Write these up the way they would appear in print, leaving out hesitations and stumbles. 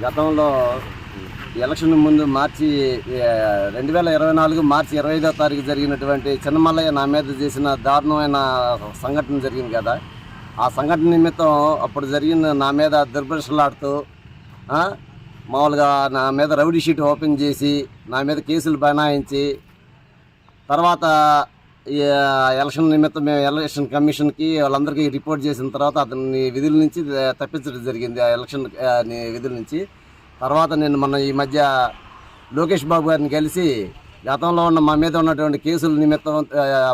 గతంలో ఎలక్షన్ ముందు మార్చి 2024 మార్చి 25వ తారీఖు జరిగినటువంటి చిన్నమల్లయ్య నా మీద చేసిన దారుణమైన సంఘటన జరిగింది కదా. ఆ సంఘటన నిమిత్తం అప్పుడు జరిగిన నా మీద దుర్భర్షలాడుతూ మామూలుగా నా మీద రౌడీ షీట్ ఓపెన్ చేసి నా మీద కేసులు బనాయించి తర్వాత ఈ ఎలక్షన్ నిమిత్తం మేము ఎలక్షన్ కమిషన్కి వాళ్ళందరికీ రిపోర్ట్ చేసిన తర్వాత అతన్ని విధుల నుంచి తప్పించడం జరిగింది. ఆ ఎలక్షన్ విధుల నుంచి తర్వాత నేను మొన్న ఈ మధ్య లోకేష్ బాబు గారిని కలిసి గతంలో ఉన్న మా మీద ఉన్నటువంటి కేసుల నిమిత్తం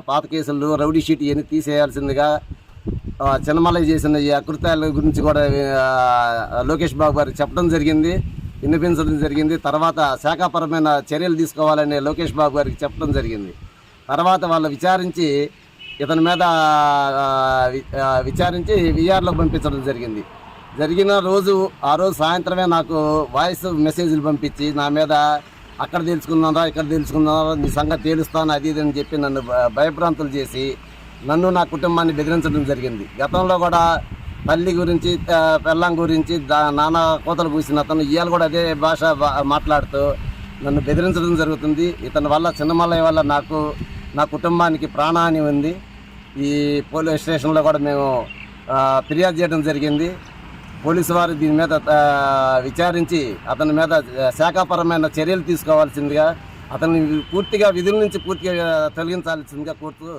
పాత కేసులు రౌడీ షీట్ ఇవన్నీ తీసేయాల్సిందిగా చిన్నమల్లయ్య చేసిన ఈ అకృత్యాల గురించి కూడా లోకేష్ బాబు గారికి చెప్పడం జరిగింది, వినిపించడం జరిగింది. తర్వాత శాఖాపరమైన చర్యలు తీసుకోవాలని లోకేష్ బాబు గారికి చెప్పడం జరిగింది. తర్వాత వాళ్ళు విచారించి ఇతని మీద విచారించి విఆర్లో పంపించడం జరిగింది. జరిగిన రోజు ఆ రోజు సాయంత్రమే నాకు వాయిస్ మెసేజ్లు పంపించి నా మీద అక్కడ తెలుసుకున్నారా ఇక్కడ తెలుసుకున్నారా నీ సంగతి తేలుస్తాను అది ఇది అని చెప్పి నన్ను భయభ్రాంతులు చేసి నన్ను నా కుటుంబాన్ని బెదిరించడం జరిగింది. గతంలో కూడా తల్లి గురించి పెళ్ళాం గురించి నానా కోతలు కూసిన అతను ఇవాళ కూడా అదే భాష మాట్లాడుతూ నన్ను బెదిరించడం జరుగుతుంది. ఇతని వల్ల చిన్నమల్లయ్య వల్ల నాకు నా కుటుంబానికి ప్రాణహాని ఉంది. ఈ పోలీస్ స్టేషన్లో కూడా మేము ఫిర్యాదు చేయడం జరిగింది. పోలీసు వారు దీని మీద విచారించి అతని మీద శాఖాపరమైన చర్యలు తీసుకోవాల్సిందిగా అతన్ని పూర్తిగా విధుల నుంచి పూర్తిగా తొలగించాల్సిందిగా కోరుతూ